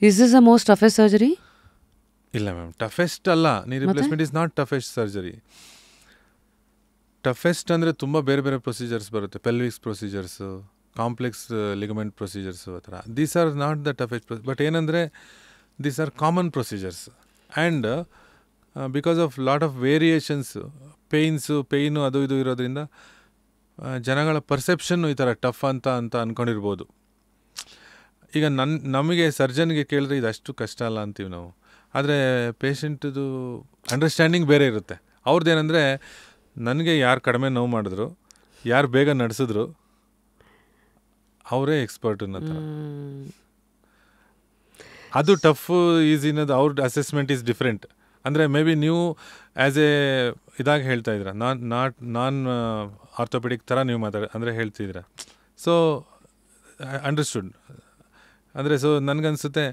Is this the most toughest surgery? ಇಲ್ಲ ma'am, toughest ಅಲ್ಲ. ನೀ replacement is not toughest surgery. Toughest ಅಂದರೆ ತುಂಬ ಬೇರೆ ಬೇರೆ ಪ್ರೊಸೀಜರ್ಸ್ ಬರುತ್ತೆ. ಪೆಲ್ವಿಕ್ಸ್ ಪ್ರೊಸೀಜರ್ಸು, ಕಾಂಪ್ಲೆಕ್ಸ್ ಲಿಗಮೆಂಟ್ ಪ್ರೊಸೀಜರ್ಸು ಆ ಥರ. These are not the toughest but ಏನಂದರೆ these are common procedures. And because of lot of variations, pain ಅದು ಇದು ಇರೋದ್ರಿಂದ ಜನಗಳ ಪರ್ಸೆಪ್ಷನ್ನು ಈ ಥರ ಟಫ್ ಅಂತ ಅಂದ್ಕೊಂಡಿರ್ಬೋದು. ಈಗ ನಮಗೆ ಸರ್ಜನ್ಗೆ ಕೇಳಿದ್ರೆ ಇದಷ್ಟು ಕಷ್ಟ ಅಲ್ಲ ಅಂತೀವಿ ನಾವು. ಆದರೆ ಪೇಷಂಟ್ದು ಅಂಡರ್ಸ್ಟ್ಯಾಂಡಿಂಗ್ ಬೇರೆ ಇರುತ್ತೆ. ಅವ್ರದ್ದೇನೆಂದರೆ, ನನಗೆ ಯಾರು ಕಡಿಮೆ ನೋವು ಮಾಡಿದ್ರು, ಯಾರು ಬೇಗ ನಡೆಸಿದ್ರು ಅವರೇ ಎಕ್ಸ್ಪರ್ಟ್ ಅನ್ನೋ ಥರ. ಅದು ಟಫ್ ಈಸಿ ಅನ್ನೋದು ಅವ್ರ ಅಸೆಸ್ಮೆಂಟ್ ಈಸ್ ಡಿಫ್ರೆಂಟ್. ಅಂದರೆ ಮೇ ಬಿ ನೀವು ಆ್ಯಸ್ ಎ ಇದಾಗಿ ಹೇಳ್ತಾ ಇದ್ದೀರ, ನಾನ್ ಆರ್ಥೋಪೆಡಿಕ್ ಥರ ನೀವು ಅಂದರೆ ಹೇಳ್ತಿದ್ದೀರ. So understood. ಅಂದರೆ ಸೊ ನನಗನ್ಸುತ್ತೆ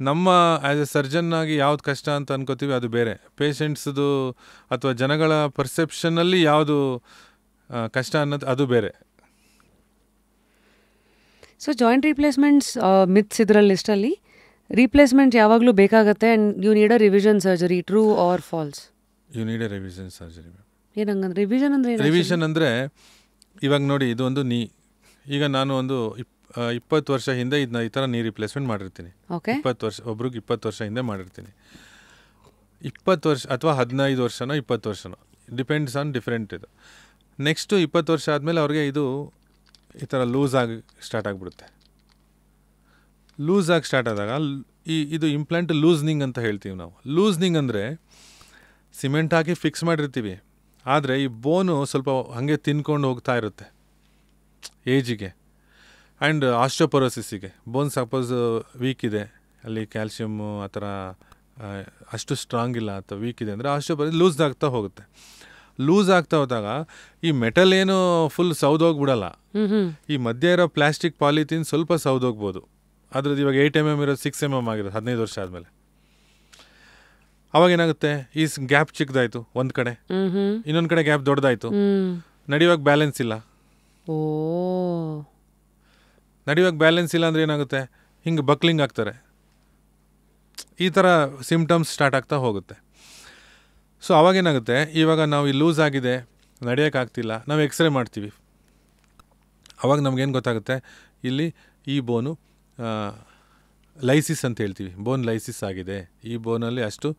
ನಮ್ಮ ಆ್ಯಸ್ ಎ ಸರ್ಜನ್ನಾಗಿ ಯಾವ್ದು ಕಷ್ಟ ಅಂತ ಅನ್ಕೋತೀವಿ ಅದು ಬೇರೆ, ಪೇಷಂಟ್ಸ್ದು ಅಥವಾ ಜನಗಳ ಪರ್ಸೆಪ್ಷನಲ್ಲಿ ಯಾವುದು ಕಷ್ಟ ಅನ್ನೋದು ಅದು ಬೇರೆ. ಸೊ ಜಾಯಿಂಟ್ ರೀಪ್ಲೇಸ್ಮೆಂಟ್ಸ್ ಮಿತ್ಸ್ ಇದರಲ್ಲಿ ಲಿಸ್ಟಲ್ಲಿ ರೀಪ್ಲೇಸ್ಮೆಂಟ್ ಯಾವಾಗಲೂ ಬೇಕಾಗುತ್ತೆ and you need a revision surgery, true or false? You need a revision surgery. ಏನಂಗಂದ್ರೆ ರಿವಿಷನ್ ಅಂದರೆ ರಿವಿಷನ್ ಅಂದರೆ ಇವಾಗ ನೋಡಿ, ಇದು ಒಂದು ಈಗ ನಾನು ಒಂದು 20 ವರ್ಷ ಹಿಂದೆ ಇದನ್ನ ಈ ಥರ ನೀ ರಿಪ್ಲೇಸ್ಮೆಂಟ್ ಮಾಡಿರ್ತೀನಿ. 20 ವರ್ಷ, ಒಬ್ರಿಗೆ 20 ವರ್ಷ ಹಿಂದೆ ಮಾಡಿರ್ತೀನಿ. 20 ವರ್ಷ ಅಥವಾ 15 ವರ್ಷನೋ 20 ವರ್ಷನೋ, ಡಿಪೆಂಡ್ಸ್ ಆನ್ ಡಿಫ್ರೆಂಟ್ ಇದು. ನೆಕ್ಸ್ಟು 20 ವರ್ಷ ಆದಮೇಲೆ ಅವ್ರಿಗೆ ಇದು ಈ ಥರ ಲೂಸ್ ಆಗಿ ಸ್ಟಾರ್ಟ್ ಆಗಿಬಿಡುತ್ತೆ. ಲೂಸ್ ಆಗಿ ಸ್ಟಾರ್ಟ್ ಆದಾಗ ಇದು ಇಂಪ್ಲಾಂಟ್ ಲೂಸ್ನಿಂಗ್ ಅಂತ ಹೇಳ್ತೀವಿ ನಾವು. ಲೂಸ್ನಿಂಗ್ ಅಂದರೆ ಸಿಮೆಂಟ್ ಹಾಕಿ ಫಿಕ್ಸ್ ಮಾಡಿರ್ತೀವಿ, ಆದರೆ ಈ ಬೋನು ಸ್ವಲ್ಪ ಹಾಗೆ ತಿನ್ಕೊಂಡು ಹೋಗ್ತಾ ಇರುತ್ತೆ ಏಜಿಗೆ. ಆ್ಯಂಡ್ ಆಸ್ಟಿಯೋಪೊರೋಸಿಸ್ಸಿಗೆ ಬೋನ್ ಸಪೋಸ್ ವೀಕ್ ಇದೆ, ಅಲ್ಲಿ ಕ್ಯಾಲ್ಶಿಯಮ್ಮು ಆ ಥರ ಅಷ್ಟು ಸ್ಟ್ರಾಂಗ್ ಇಲ್ಲ ಅಥವಾ ವೀಕ್ ಇದೆ ಅಂದರೆ ಆಸ್ಟಿಯೋಪೊರೋಸಿಸ್ ಲೂಸ್ ಆಗ್ತಾ ಹೋಗುತ್ತೆ. ಲೂಸ್ ಆಗ್ತಾ ಹೋದಾಗ ಈ ಮೆಟಲ್ ಏನು ಫುಲ್ ಸೌದೋಗ್ಬಿಡಲ್ಲ, ಈ ಮಧ್ಯೆ ಇರೋ ಪ್ಲಾಸ್ಟಿಕ್ ಪಾಲಿಥೀನ್ ಸ್ವಲ್ಪ ಸೌದೋಗ್ಬೋದು. ಅದ್ರದ್ದು ಇವಾಗ 8 mm ಇರೋದು 6 mm ಆಗಿರೋದು 15 ವರ್ಷ ಆದಮೇಲೆ. ಅವಾಗ ಏನಾಗುತ್ತೆ, ಈ ಗ್ಯಾಪ್ ಚಿಕ್ಕದಾಯಿತು ಒಂದು ಕಡೆ, ಇನ್ನೊಂದು ಕಡೆ ಗ್ಯಾಪ್ ದೊಡ್ಡದಾಯಿತು, ನಡೆಯುವಾಗ ಬ್ಯಾಲೆನ್ಸ್ ಇಲ್ಲ. ನಡೆಯುವಾಗ ಬ್ಯಾಲೆನ್ಸ್ ಇಲ್ಲ ಅಂದರೆ ಏನಾಗುತ್ತೆ, ಹಿಂಗೆ ಬಕ್ಲಿಂಗ್ ಆಗ್ತಾರೆ. ಈ ಥರ ಸಿಮ್ಟಮ್ಸ್ ಸ್ಟಾರ್ಟ್ ಆಗ್ತಾ ಹೋಗುತ್ತೆ. ಸೊ ಅವಾಗೇನಾಗುತ್ತೆ, ಇವಾಗ ನಾವು ಈ ಲೂಸ್ ಆಗಿದೆ, ನಡೆಯೋಕ್ಕಾಗ್ತಿಲ್ಲ, ನಾವು ಎಕ್ಸ್ರೇ ಮಾಡ್ತೀವಿ. ಅವಾಗ ನಮಗೇನು ಗೊತ್ತಾಗುತ್ತೆ, ಇಲ್ಲಿ ಈ ಬೋನು ಲೈಸಿಸ್ ಅಂತ ಹೇಳ್ತೀವಿ, ಬೋನ್ ಲೈಸಿಸ್ ಆಗಿದೆ, ಈ ಬೋನಲ್ಲಿ ಅಷ್ಟು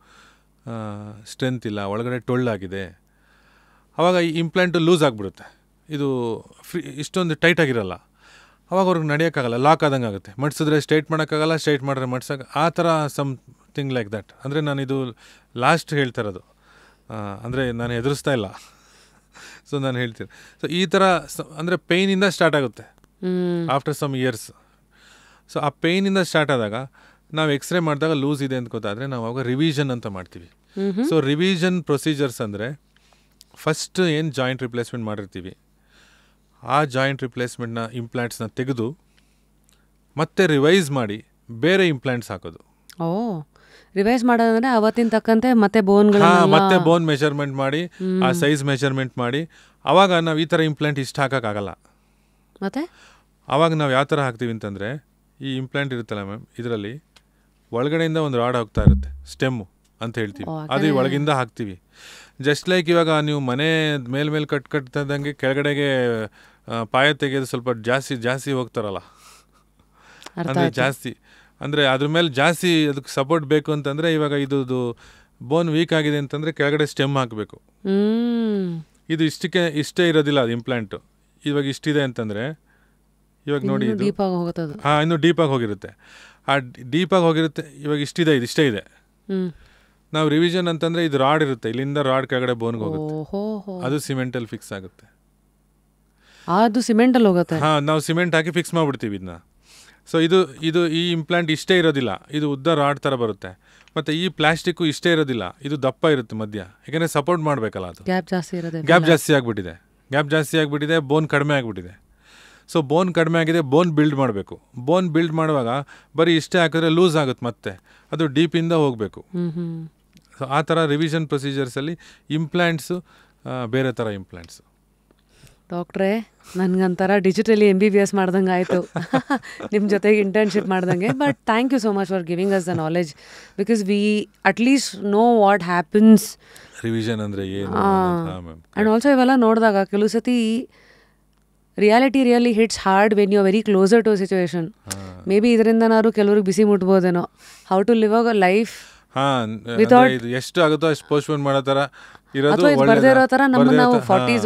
ಸ್ಟ್ರೆಂತ್ ಇಲ್ಲ, ಒಳಗಡೆ ಟೊಳ್ಳಾಗಿದೆ. ಆವಾಗ ಈ ಇಂಪ್ಲಾಂಟು ಲೂಸ್ ಆಗಿಬಿಡುತ್ತೆ, ಇದು ಇಷ್ಟೊಂದು ಟೈಟಾಗಿರಲ್ಲ. ಅವಾಗ ಅವ್ರಿಗೆ ನಡೆಯೋಕ್ಕಾಗಲ್ಲ, ಲಾಕ್ ಆದಂಗೆ ಆಗುತ್ತೆ. ಮಡ್ಸಿದ್ರೆ ಸ್ಟ್ರೈಟ್ ಮಾಡೋಕ್ಕಾಗಲ್ಲ, ಸ್ಟ್ರೈಟ್ ಮಾಡಿದ್ರೆ ಮಡ್ಸೋಕೆ, ಆ ಥರ ಸಮ್ಥಿಂಗ್ ಲೈಕ್ ದ್ಯಾಟ್. ಅಂದರೆ ನಾನು ಇದು ಲಾಸ್ಟ್ ಹೇಳ್ತಾ ಇರೋದು, ಅಂದರೆ ನಾನು ಎದುರಿಸ್ತಾ ಇಲ್ಲ. ಸೊ ನಾನು ಹೇಳ್ತೀನಿ, ಸೊ ಈ ಥರ ಅಂದರೆ ಪೇಯ್ನಿಂದ ಸ್ಟಾರ್ಟ್ ಆಗುತ್ತೆ ಆಫ್ಟರ್ ಸಮ್ ಇಯರ್ಸ್. ಸೊ ಆ ಪೇಯ್ನಿಂದ ಸ್ಟಾರ್ಟ್ ಆದಾಗ ನಾವು ಎಕ್ಸ್ರೇ ಮಾಡಿದಾಗ ಲೂಸ್ ಇದೆ ಅಂತ ಗೊತ್ತಾದರೆ ನಾವು ಆವಾಗ ರಿವಿಷನ್ ಅಂತ ಮಾಡ್ತೀವಿ. ಸೊ ರಿವಿಷನ್ ಪ್ರೊಸೀಜರ್ಸ್ ಅಂದರೆ ಫಸ್ಟ್ ಏನು ಜಾಯಿಂಟ್ ರಿಪ್ಲೇಸ್ಮೆಂಟ್ ಮಾಡಿರ್ತೀವಿ, ಆ ಜಾಯಿಂಟ್ ರಿಪ್ಲೇಸ್ಮೆಂಟ್ನ ಇಂಪ್ಲಾಂಟ್ಸ್ನ ತೆಗೆದು ಮತ್ತೆ ರಿವೈಸ್ ಮಾಡಿ ಬೇರೆ ಇಂಪ್ಲಾಂಟ್ಸ್ ಹಾಕೋದು. ರಿವೈಸ್ ಮಾಡೋದಂದ್ರೆ ಅವತ್ತಿನ ತಕ್ಕಂತೆ ಮತ್ತೆ ಮತ್ತೆ ಬೋನ್ ಮೆಜರ್ಮೆಂಟ್ ಮಾಡಿ, ಆ ಸೈಜ್ ಮೆಜರ್ಮೆಂಟ್ ಮಾಡಿ, ಅವಾಗ ನಾವು ಈ ಥರ ಇಂಪ್ಲಾಂಟ್ ಇಷ್ಟು ಹಾಕೋಕ್ಕಾಗಲ್ಲ. ಮತ್ತೆ ಅವಾಗ ನಾವು ಯಾವ ಥರ ಹಾಕ್ತೀವಿ ಅಂತಂದರೆ, ಈ ಇಂಪ್ಲಾಂಟ್ ಇರುತ್ತಲ್ಲ ಮ್ಯಾಮ್, ಇದರಲ್ಲಿ ಒಳಗಡೆಯಿಂದ ಒಂದು ರಾಡ್ ಹೋಗ್ತಾ ಇರುತ್ತೆ, ಸ್ಟೆಮ್ಮು ಅಂತ ಹೇಳ್ತೀವಿ, ಅದು ಒಳಗಿಂದ ಹಾಕ್ತೀವಿ. ಜಸ್ಟ್ ಲೈಕ್ ಇವಾಗ ನೀವು ಮನೆ ಮೇಲ್ಮೇಲೆ ಕಟ್ತದಂಗೆ ಕೆಳಗಡೆಗೆ ಪಾಯ ತೆಗೆಯೋದು ಸ್ವಲ್ಪ ಜಾಸ್ತಿ ಹೋಗ್ತಾರಲ್ಲ, ಅಂದರೆ ಜಾಸ್ತಿ ಅಂದರೆ ಅದ್ರ ಮೇಲೆ ಜಾಸ್ತಿ ಅದಕ್ಕೆ ಸಪೋರ್ಟ್ ಬೇಕು ಅಂತಂದರೆ, ಇವಾಗ ಇದು ಬೋನ್ ವೀಕ್ ಆಗಿದೆ ಅಂತಂದರೆ ಕೆಳಗಡೆ ಸ್ಟೆಮ್ ಹಾಕಬೇಕು. ಇದು ಇಷ್ಟೇ ಇರೋದಿಲ್ಲ ಅದು ಇಂಪ್ಲಾಂಟು. ಇವಾಗ ಇಷ್ಟಿದೆ ಅಂತಂದರೆ, ಇವಾಗ ನೋಡಿ ಇದು ಇನ್ನೂ ಡೀಪಾಗಿ ಹೋಗಿರುತ್ತೆ, ಆ ಡೀಪಾಗಿ ಹೋಗಿರುತ್ತೆ. ಇವಾಗ ಇಷ್ಟೇ ಇದೆ. ನಾವು ರಿವಿಷನ್ ಅಂತಂದರೆ ಇದು ರಾಡ್ ಇರುತ್ತೆ, ಇಲ್ಲಿಂದ ರಾಡ್ ಕೆಳಗಡೆ ಬೋನ್ಗೆ ಹೋಗುತ್ತೆ, ಅದು ಸಿಮೆಂಟಲ್ಲಿ ಫಿಕ್ಸ್ ಆಗುತ್ತೆ. ಅದು ಸಿಮೆಂಟಲ್ಲಿ ಹೋಗುತ್ತೆ. ನಾವು ಸಿಮೆಂಟ್ ಹಾಕಿ ಫಿಕ್ಸ್ ಮಾಡಿಬಿಡ್ತೀವಿ ಇದನ್ನ. ಸೊ ಇದು ಈ ಇಂಪ್ಲಾಂಟ್ ಇಷ್ಟೇ ಇರೋದಿಲ್ಲ, ಇದು ಉದ್ದ ರಾಡ್ ಥರ ಬರುತ್ತೆ. ಮತ್ತು ಈ ಪ್ಲಾಸ್ಟಿಕ್ಕು ಇಷ್ಟೇ ಇರೋದಿಲ್ಲ, ಇದು ದಪ್ಪ ಇರುತ್ತೆ ಮಧ್ಯ, ಯಾಕೆಂದರೆ ಸಪೋರ್ಟ್ ಮಾಡಬೇಕಲ್ಲ. ಅದು ಗ್ಯಾಪ್ ಜಾಸ್ತಿ ಆಗಿಬಿಟ್ಟಿದೆ, ಬೋನ್ ಕಡಿಮೆ ಆಗಿಬಿಟ್ಟಿದೆ. ಸೊ ಬೋನ್ ಕಡಿಮೆ ಆಗಿದೆ, ಬೋನ್ ಬಿಲ್ಡ್ ಮಾಡಬೇಕು. ಬೋನ್ ಬಿಲ್ಡ್ ಮಾಡುವಾಗ ಬರೀ ಇಷ್ಟೇ ಹಾಕಿದ್ರೆ ಲೂಸ್ ಆಗುತ್ತೆ, ಮತ್ತೆ ಅದು ಡೀಪಿಂದ ಹೋಗಬೇಕು. ಸೊ ಆ ಥರ ರಿವಿಷನ್ ಪ್ರೊಸೀಜರ್ಸಲ್ಲಿ ಇಂಪ್ಲಾಂಟ್ಸು ಬೇರೆ ಥರ ಇಂಪ್ಲಾಂಟ್ಸು. ಡಾಕ್ಟ್ರೇ ನನಗಂತರ ಡಿಜಿಟಲಿ MBBS ಮಾಡ್ದಂಗೆ ಆಯಿತು ನಿಮ್ಮ ಜೊತೆಗೆ ಇಂಟರ್ನ್ಶಿಪ್ ಮಾಡ್ದಂಗೆ. But thank you so much for giving us the knowledge, because we at least know what happens, revision ಅಂದರೆ ಏನು. ಆ್ಯಂಡ್ ಆಲ್ಸೋ ಇವೆಲ್ಲ ನೋಡಿದಾಗ ಕೆಲವು ಸತಿ reality really hits hard when you are very closer to situation. Maybe ಇದರಿಂದನಾದ್ರು ಕೆಲವ್ರಿಗೆ ಬಿಸಿ ಮುಟ್ಬೋದೇನೋ, how to live a life without ಎಷ್ಟು ಆಗುತ್ತೋ ಅಷ್ಟು ಪೋಸ್ಟ್ಪೋನ್ ಮಾಡೋ ಥರ ಇರೋದು ಅಥವಾ ಇದು ಬರ್ದೇ ಇರೋ ಥರ ನಮ್ಮ ನಾವು 40s